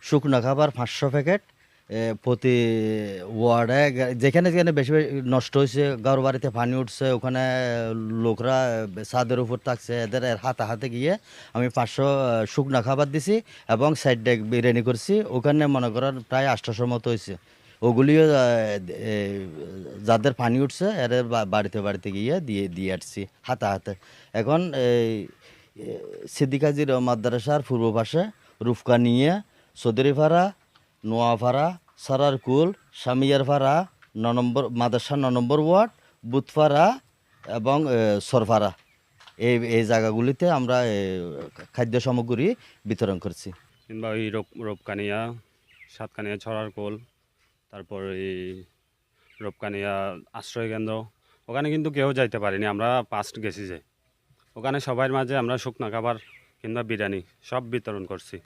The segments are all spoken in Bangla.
শুকনো খাবার 500 প্যাকেট প্রতি ওয়ার্ডে, যেখানে যেখানে বেশি বেশি নষ্ট হয়েছে, কারো বাড়িতে পানি উঠছে, ওখানে লোকরা ছাদের উপর থাকছে, এদের হাতে হাতে গিয়ে আমি 500 শুকনো খাবার দিছি এবং সাইড ডেক বিরিয়ানি করছি। ওখানে মনে করেন প্রায় 800 মতো হয়েছে। ওগুলিও এ, যাদের পানি উঠছে এদের বাড়িতে বাড়িতে গিয়ে দিয়ে দিয়ে আসছি হাতে হাতে। এখন এই সিদ্দিক হাজির মাদ্রাসার পূর্ব পাশে রূপকানিয়া, চৌধুরীপাড়া, নোয়াপাড়া, সারারকুল, সামিয়ারপাড়া, 9 নম্বর মাদ্রাসা, 9 নম্বর ওয়ার্ড, বুথপাড়া এবং সরপাড়া, এই এই জায়গাগুলিতে আমরা খাদ্য সামগ্রী বিতরণ করছি। কিংবা ওই রূপকানিয়া, সাতকানিয়া, ছড়ারকোল, তারপর এই রূপকানিয়া আশ্রয় কেন্দ্র, ওখানে কিন্তু কেউ যাইতে পারিনি, আমরা পাস্ট গেছি যে ওখানে সবার মাঝে আমরা শুকনো খাবার কিংবা বিরিয়ানি সব বিতরণ করছি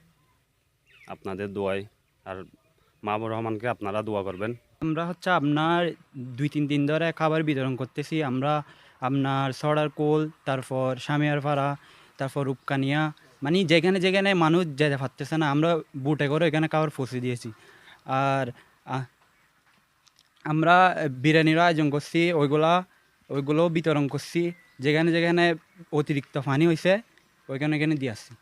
আপনাদের দোয়ায়। আর মাহবুর রহমানকে আপনারা দোয়া করবেন। আমরা হচ্ছে আপনার 2-3 দিন ধরে খাবার বিতরণ করতেছি। আমরা আপনার সরার কোল, তারপর সামিয়ারপাড়া, তারপর রূপকানিয়া, মানে যেখানে যেখানে মানুষ যেতে পারতেছে না, আমরা বুটে করে এখানে খাবার পৌঁছে দিয়েছি। আর আমরা বিরিয়ানিরও আয়োজন করছি, ওইগুলোও বিতরণ করছি। যেখানে যেখানে অতিরিক্ত পানি হয়েছে ওইখানে এখানে দিয়ে আসছি।